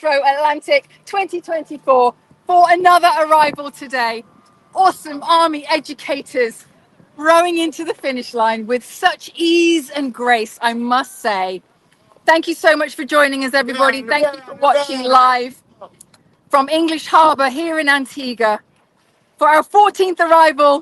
Row Atlantic 2024 for another arrival today. Awesome Army educators rowing into the finish line with such ease and grace, I must say. Thank you so much for joining us, everybody. Thank you for watching live from English Harbour here in Antigua for our 14th arrival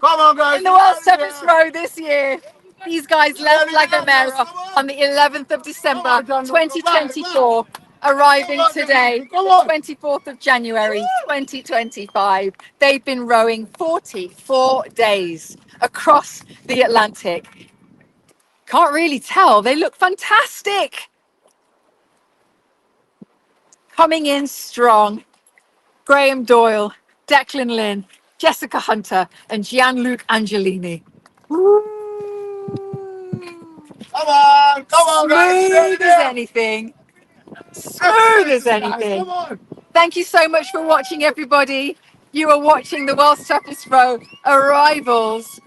in the World's Toughest Row this year. These guys left La Gomera on the 11th of December 2024, arriving today, the 24th of January 2025. They've been rowing 44 days across the Atlantic. Can't really tell. They look fantastic. Coming in strong, Graham Doyle, Declan Lynn, Jessica Hunter, and Gianluca Angelini. Come on, guys. Smooth as anything. Smooth as anything. Thank you so much for watching, everybody. You are watching the World's Toughest Row Arrivals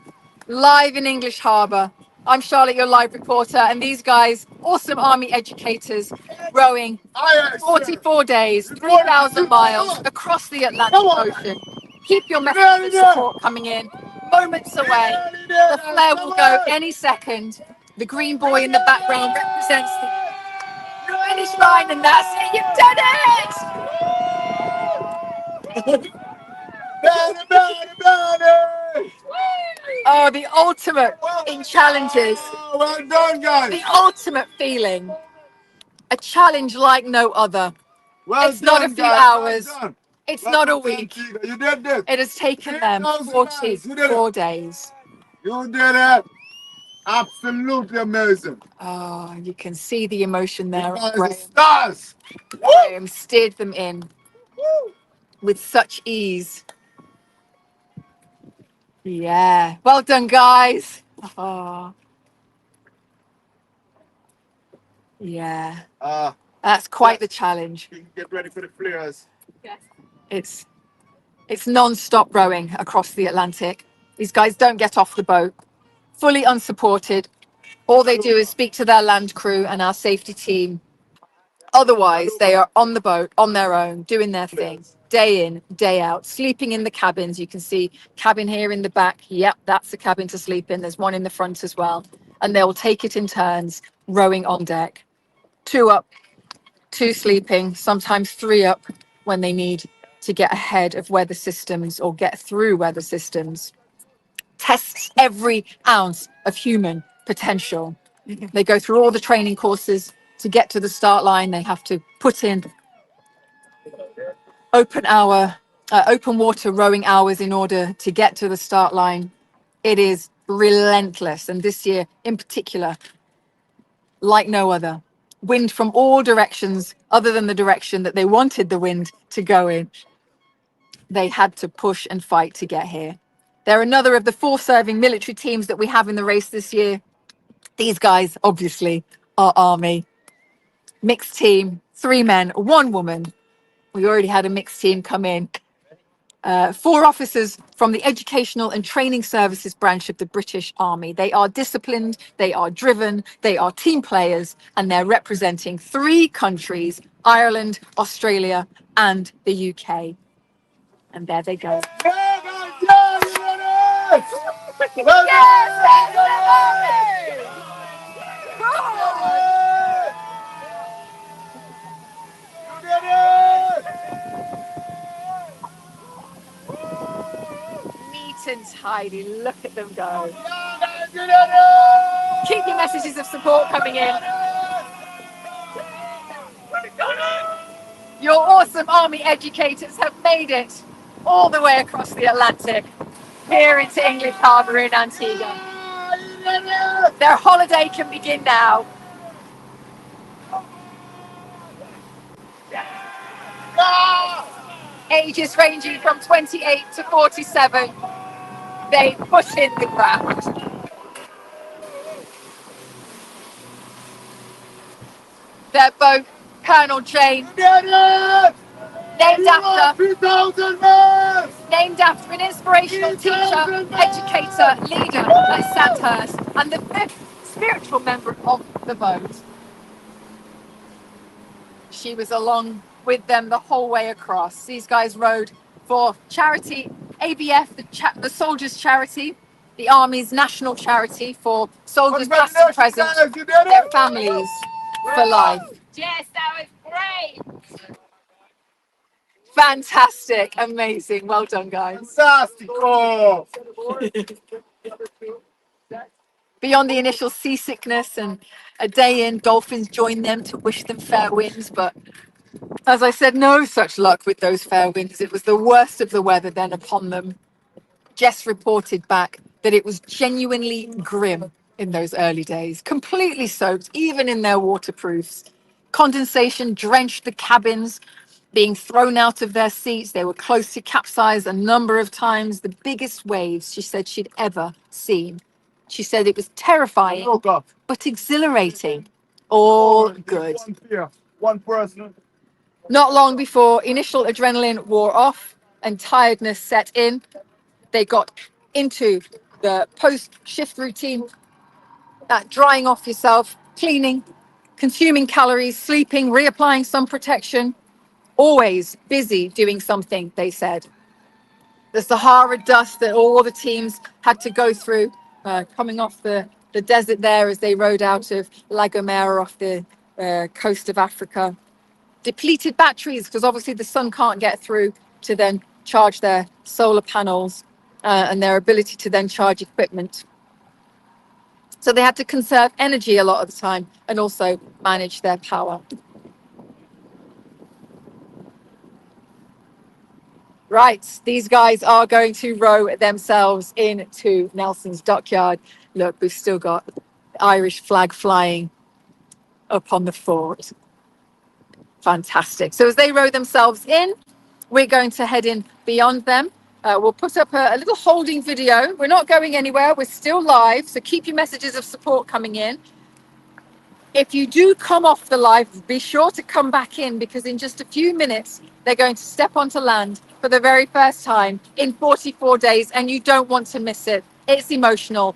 live in English Harbour. I'm Charlotte, your live reporter, and these guys, awesome Army educators, rowing 44 days, 3,000 miles across the Atlantic Ocean. Keep your messages of support coming in. Moments away. The flare will go any second. The green boy in the background represents the finish line, and that's it. You've done it! Oh, the ultimate in challenges. Well done, guys. The ultimate feeling. A challenge like no other. It's not a few hours. It's not a week. You did this. It has taken them 44 days. You did it. Absolutely amazing. Oh, you can see the emotion there. Stars. Graham steered them in with such ease. Yeah. Well done, guys. Oh. Yeah. That's quite the challenge. Get ready for the flares. It's non-stop rowing across the Atlantic. These guys don't get off the boat, fully unsupported. All they do is speak to their land crew and our safety team. Otherwise, they are on the boat on their own, doing their thing, day in, day out, sleeping in the cabins. You can see cabin here in the back. Yep, that's the cabin to sleep in. There's one in the front as well. And they'll take it in turns, rowing on deck. 2 up, 2 sleeping, sometimes 3 up when they need to get ahead of weather systems or get through weather systems. Tests every ounce of human potential. They go through all the training courses to get to the start line. They have to put in open water rowing hours in order to get to the start line. It is relentless. And this year in particular, like no other. Wind from all directions other than the direction that they wanted the wind to go in. They had to push and fight to get here. They're another of the 4 serving military teams that we have in the race this year. These guys, obviously, are Army. Mixed team, 3 men, 1 woman. We already had a mixed team come in. 4 officers from the Educational and Training Services branch of the British Army. They are disciplined, they are driven, they are team players, and they're representing 3 countries, Ireland, Australia, and the UK. And there they go. Neat and tidy. Look at them go. Keep your messages of support coming in. Your awesome Army educators have made it all the way across the Atlantic, here into English Harbour in Antigua. Their holiday can begin now. Ages ranging from 28 to 47. They put in the graft. Their boat, Colonel Jane, named after an inspirational teacher, educator, leader at Sandhurst, and the 5th spiritual member of the boat. She was along with them the whole way across. These guys rowed for charity, ABF, the soldiers' charity, the Army's national charity for soldiers past and present, their families for life. Jess, that was great. Fantastic, amazing, well done, guys. Fantastico! Beyond the initial seasickness and a day in, dolphins joined them to wish them fair winds, but as I said, no such luck with those fair winds. It was the worst of the weather then upon them. Jess reported back that it was genuinely grim in those early days, completely soaked, even in their waterproofs. Condensation drenched the cabins, being thrown out of their seats. They were close to capsize a number of times, the biggest waves she said she'd ever seen. She said it was terrifying, but exhilarating. All good. One person. Not long before initial adrenaline wore off and tiredness set in, they got into the post-shift routine, that drying off yourself, cleaning, consuming calories, sleeping, reapplying sun protection, always busy doing something, they said. The Sahara dust that all the teams had to go through, coming off the desert there as they rode out of La Gomera off the coast of Africa. Depleted batteries, because obviously the sun can't get through to then charge their solar panels and their ability to then charge equipment. So they had to conserve energy a lot of the time and also manage their power. Right, these guys are going to row themselves into Nelson's dockyard. Look, we've still got the Irish flag flying up on the fort. Fantastic. So as they row themselves in, we're going to head in beyond them. We'll put up a little holding video. We're not going anywhere. We're still live. So keep your messages of support coming in. If you do come off the live, be sure to come back in, because in just a few minutes, they're going to step onto land for the very first time in 44 days, and you don't want to miss it. It's emotional.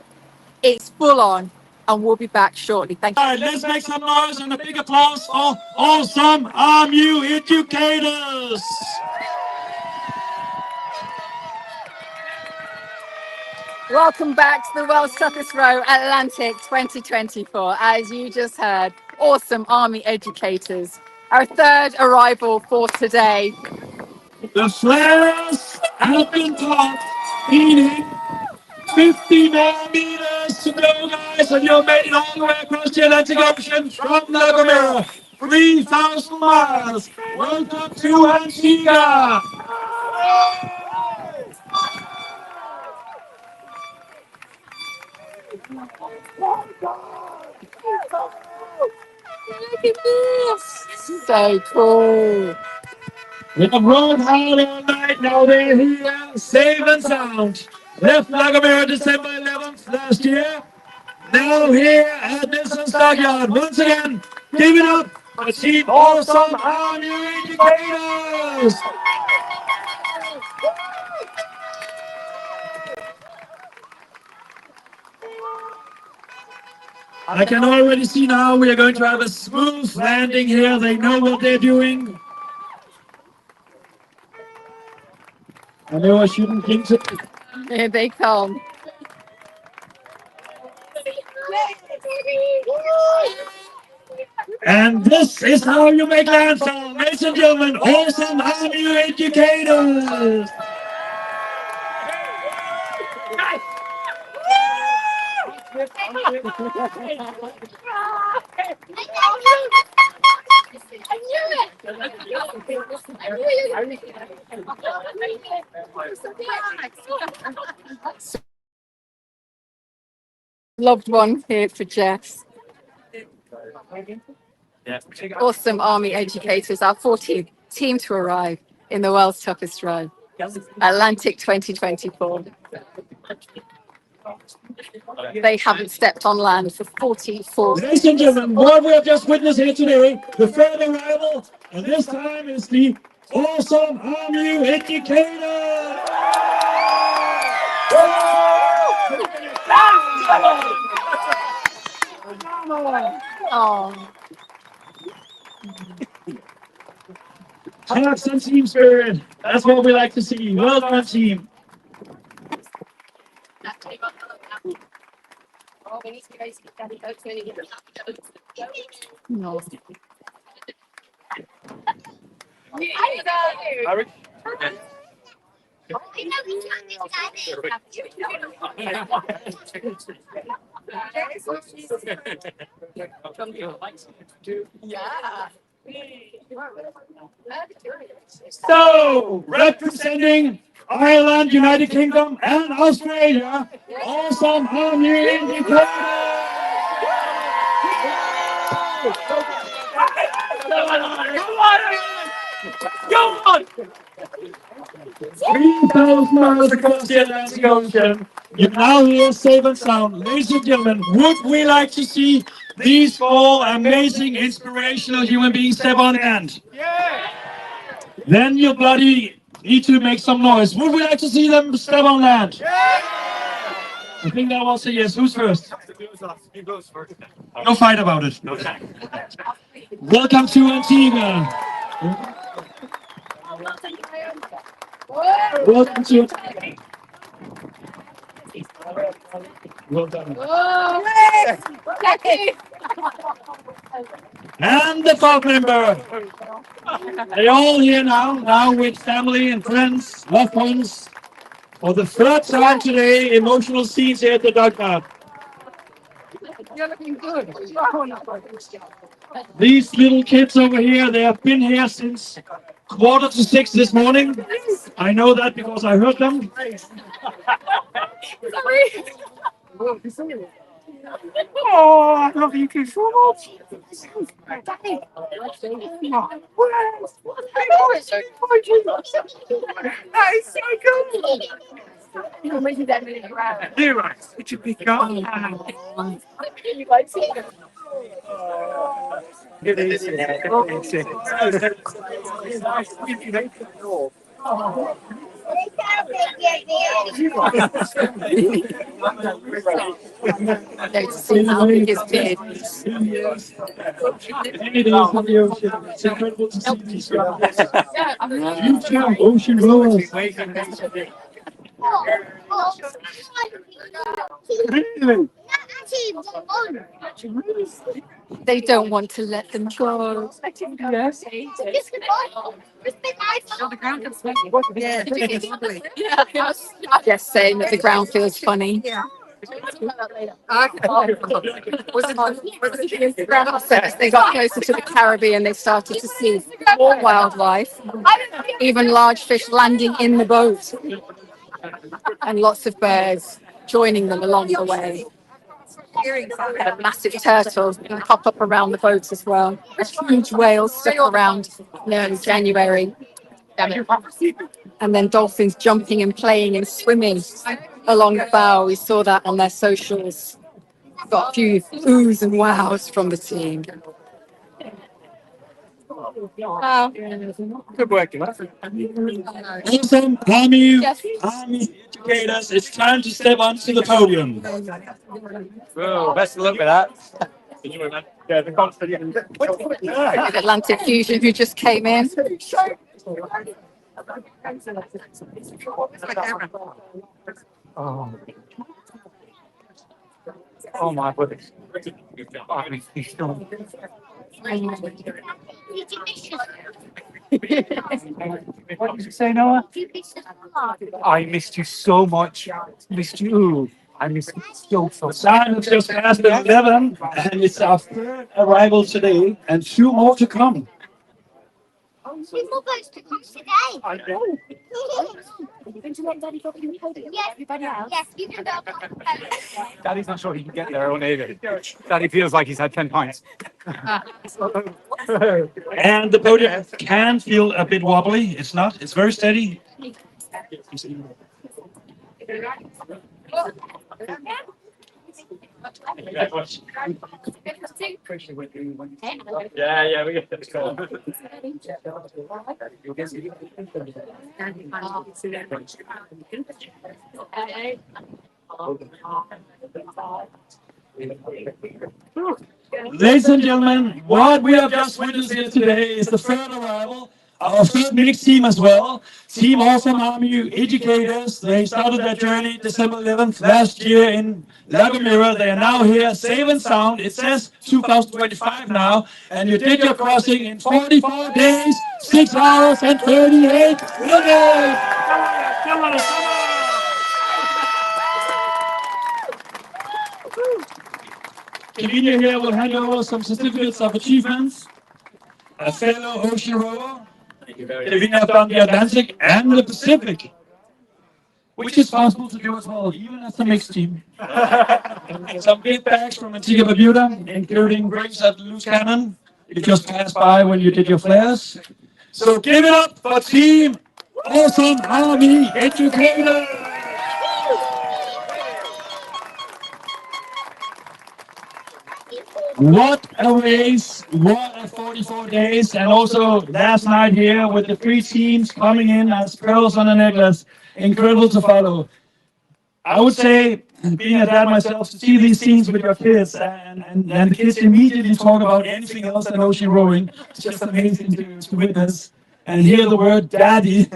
It's full on, and we'll be back shortly. Thank you. All right, let's make some noise and a big applause for Awesome RMU Educators. Welcome back to the World's Toughest Row Atlantic 2024. As you just heard, Awesome Army Educators. Our third arrival for today. The flares have been topped, meaning 50 more meters to go, guys, and you're made it all the way across the Atlantic Ocean from La Gomera. 3,000 miles. Welcome to Antigua. Look at this. So cool. We have rode hard all night, now they're here, safe and sound. Left La Gomera December 11th last year. Now here at Nelson's Dockyard. Once again, give it up for Team Awesome Army Educators. I can already see now we are going to have a smooth landing here. They know what they're doing. I know I shouldn't jinx it. Here they come. And this is how you make landfall, ladies and gentlemen. Awesome Army Educators. Loved one here for Jess. Awesome Army Educators, our 14th team to arrive in the world's toughest row, Atlantic 2024. They haven't stepped on land for 44 days. Ladies and gentlemen, what we have just witnessed here today, the third arrival, and this time is the Awesome Army Educator. Oh. Have some team spirit. That's what we like to see. Well done, team. No. So, representing Ireland, United Kingdom, and Australia, Awesome Army Indicators! Go on! 3,000 miles across the Atlantic Ocean. You now hear safe and sound. Ladies and gentlemen, would we like to see these four amazing, inspirational human beings step on land? Then you bloody need to make some noise. Would we like to see them step on land? I think that was a yes. Who's first? No fight about it. Welcome to Antigua. Welcome to. Well done. And the park member. They're all here now with family and friends, loved ones. For the third time today, emotional scenes here at the dog park. You're looking good. These little kids over here, they have been here since 5:45 this morning. I know that because I heard them. Oh, I love you kids so much. That is so cool. You're right. Did you pick up? It To see how big his beard is. It's incredible to see these huge ocean rollers. Really? They don't want to let them go. Yes. Just saying that the ground feels funny. As they got closer to the Caribbean, they started to see more wildlife, even large fish landing in the boat, and lots of birds joining them along the way. Massive turtles pop up around the boat as well. Huge whales stuck around in January. And then dolphins jumping and playing and swimming along the bow. We saw that on their socials. Got a few oohs and wows from the team. Wow. Good work, Awesome Army educators, it's time to step onto the podium. Whoa, best of luck with that. Yeah, the constant. Atlantic Fusion who just came in. Oh my goodness. What did you say, Noah? I missed you so much. Missed you. I missed you so The time has just passed 11, and it's our third arrival today, and two more to come. There's more boats to come today. I know. Yes, you can go. Daddy's not sure he can get there on either. Daddy feels like he's had 10 pints. And the podium can feel a bit wobbly. It's not. It's very steady. Yeah, we get this call. Ladies and gentlemen, what we have just witnessed here today is the third arrival Our third mixed team as well, Team Awesome Army Educators. They started their journey December 11th last year in La Gomera. They are now here, safe and sound. It says 2025 now, and you did your crossing in 44 days, 6 hours and 38 minutes. Come on, come on. Kevin here will hand over some certificates of achievements. A fellow ocean rower. Kevin have done the Atlantic and the Pacific, which is possible to do as well, even as a mixed team. Some big bags from Antigua, Bermuda, including grapes at Loose Cannon. You just passed by when you did your flares. So give it up for Team Awesome Army Educators! What a race, what a 44 days, and also last night here with the 3 teams coming in as pearls on a necklace. Incredible to follow. I would say, being a dad myself, to see these scenes with your kids and the kids immediately talk about anything else than ocean rowing, it's just amazing to witness and hear the word daddy.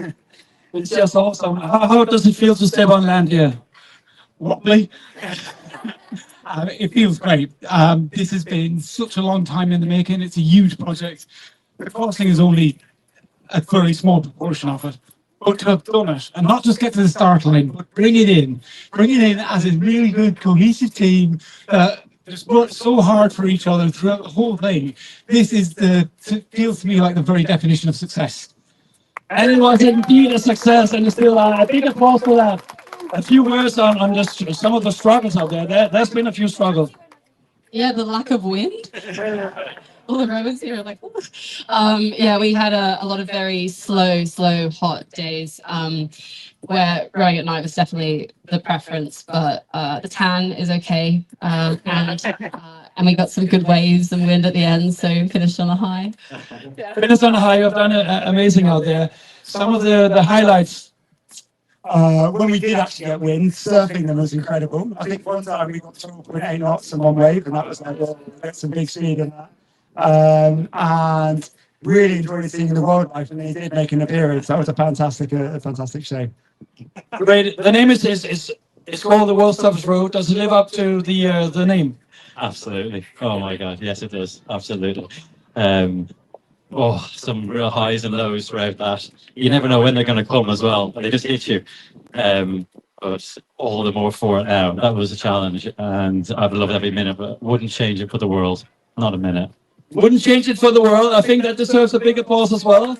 It's just awesome. How does it feel to step on land here? Wobbly? It feels great. This has been such a long time in the making. It's a huge project. The crossing is only a very small proportion of it. But to have done it, and not just get to the start line, but bring it in as a really good cohesive team that just worked so hard for each other throughout the whole thing. This is feels to me like the very definition of success. And it was indeed a success, and it's still a big applause for that. A few words on just some of the struggles out there. There's been a few struggles. Yeah, the lack of wind. All the rowers here are like, yeah, we had a lot of very slow, hot days where rowing at night was definitely the preference, but the tan is okay. And we got some good waves and wind at the end, so finished on a high. Finished on a high, you've done amazing out there. Some of the highlights. When we did actually get wind, surfing them was incredible. I think one time we got 12.8 knots in one wave, and that was like, well, that's some big speed in that. And really enjoyed seeing the wildlife, and they did make an appearance. That was a fantastic show. Great. The name is called the World's Toughest Road. Does it live up to the name? Absolutely. Oh my God. Yes, it does. Absolutely. Some real highs and lows throughout that. You never know when they're going to come as well. They just hit you. But all the more for it now. That was a challenge, and I've loved every minute, but wouldn't change it for the world. Not a minute. Wouldn't change it for the world. I think that deserves a big applause as well.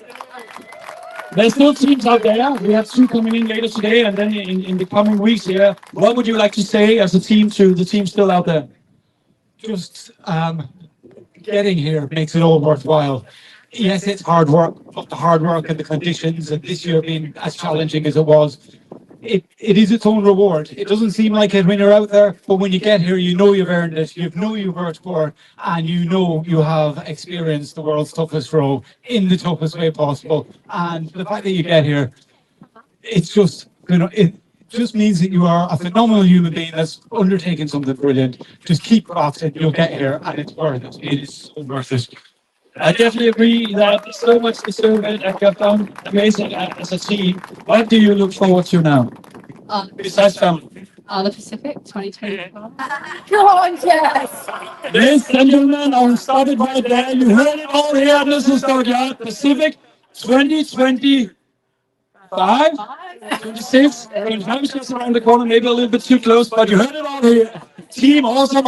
There's still teams out there. We have 2 coming in later today, and then in the coming weeks here. What would you like to say as a team to the team still out there? Just getting here makes it all worthwhile. Yes, it's hard work, but the hard work and the conditions, and this year being as challenging as it was, it is its own reward. It doesn't seem like it when you're out there, but when you get here, you know you've earned it, you know you've worked for it, and you know you have experienced the world's toughest row in the toughest way possible. And the fact that you get here, it's just, it just means that you are a phenomenal human being that's undertaking something brilliant. Just keep crafting, you'll get here, and it's worth it. It is so worth it. I definitely agree that so much deserved, and you've done amazing as a team. What do you look forward to now? Besides family. The Pacific 2025. Come on, Jess! Ladies and gentlemen, I'll stop it right there. You heard it all here at Mrs. Stockyard. Pacific 2025, 26. 25 is just around the corner, maybe a little bit too close, but you heard it all here. Team Awesome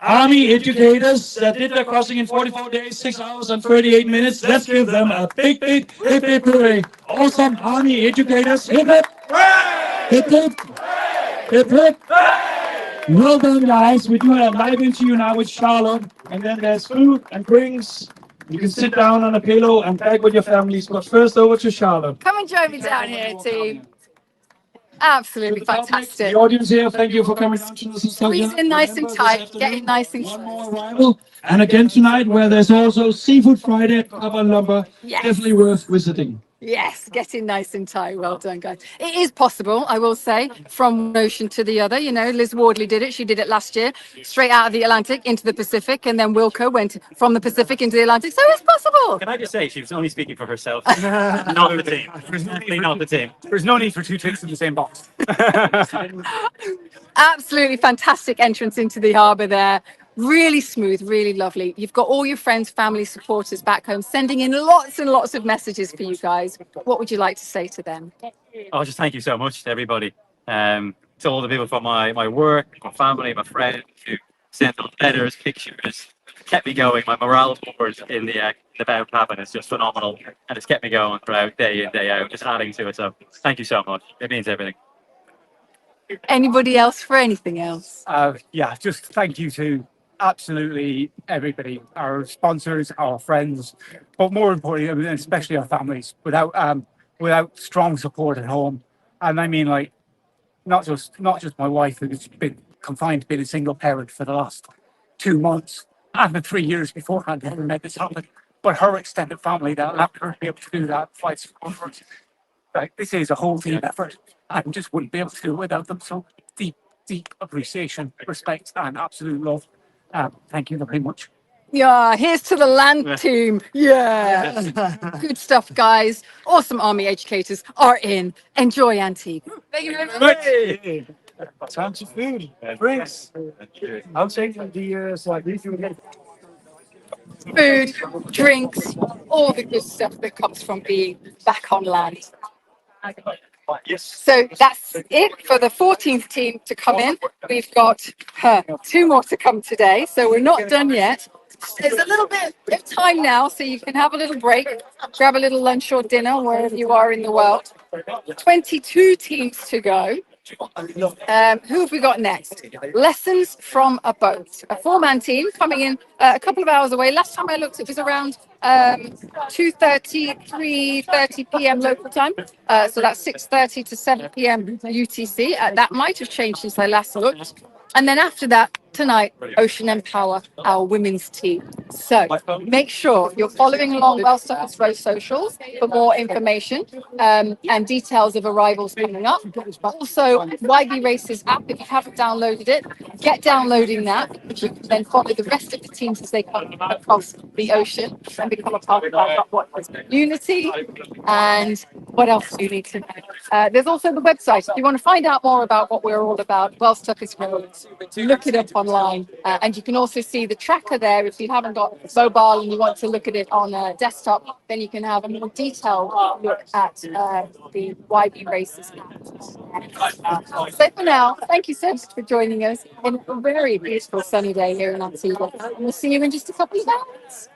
Army Educators that did their crossing in 44 days, 6 hours and 38 minutes. Let's give them a big hooray. Awesome Army Educators. Hip hip. Hip hip. Hip hip. Well done, guys. We do a live interview now with Charlotte, and then there's food and drinks. You can sit down on a pillow and bag with your families, but first over to Charlotte. Come and join me down here, team. Absolutely fantastic. The audience here, thank you for coming down to this. Squeeze in nice and tight, get in nice and One more close. arrival. And again tonight, where there's also Seafood Friday at Carbon Lumber. Yes. Definitely worth visiting. Yes, getting nice and tight. Well done, guys. It is possible, I will say, from one ocean to the other. You know, Liz Wardley did it. She did it last year, straight out of the Atlantic into the Pacific, and then Wilco went from the Pacific into the Atlantic. So it's possible. Can I just say she was only speaking for herself, not the team. Definitely not the team. There's no need for two ticks in the same box. Absolutely fantastic entrance into the harbour there. Really smooth, really lovely. You've got all your friends, family, supporters back home sending in lots and lots of messages for you guys. What would you like to say to them? Oh, just thank you so much to everybody. To all the people from my work, my family, my friends who sent all letters, pictures, kept me going. My morale board in the bow cabin is just phenomenal, and it's kept me going throughout day in, day out, just adding to it. So thank you so much. It means everything. Anybody else for anything else? Yeah, just thank you to absolutely everybody, our sponsors, our friends, but more importantly, I mean, especially our families. Without strong support at home, and I mean like not just my wife who's been confined to being a single parent for the last 2 months and the 3 years beforehand when we made this happen, but her extended family that allowed her to be able to do that, fight support. Like, this is a whole team effort, and just wouldn't be able to do it without them. So deep appreciation, respect, and absolute love. Thank you very much. Yeah, here's to the land team. Yeah. Good stuff, guys. Awesome Army educators are in. Enjoy Antigua. Thank you very much. Hey, time to food. Drinks. I'll take the slide. Food, drinks, all the good stuff that comes from being back on land. Yes. So that's it for the 14th team to come in. We've got 2 more to come today, so we're not done yet. There's a little bit of time now, so you can have a little break, grab a little lunch or dinner wherever you are in the world. 22 teams to go. Who have we got next? Lessons from a Boat. A 4-man team coming in a couple of hours away. Last time I looked, it was around 2:30, 3:30 p.m. local time. So that's 6:30 to 7 p.m. UTC. That might have changed since I last looked. And then after that, tonight, Ocean Empower, our women's team. So make sure you're following along Well Stuff's Row socials for more information and details of arrivals coming up. Also, YB Races app, if you haven't downloaded it, get downloading that. You can then follow the rest of the teams as they come across the ocean and become a part of our community. And what else do you need to know? There's also the website. If you want to find out more about what we're all about, Well Stuff is Road. Look it up online, and you can also see the tracker there. If you haven't got mobile and you want to look at it on a desktop, then you can have a more detailed look at the YB Races. So for now, thank you so much for joining us on a very beautiful sunny day here in Antigua. And we'll see you in just a couple of hours.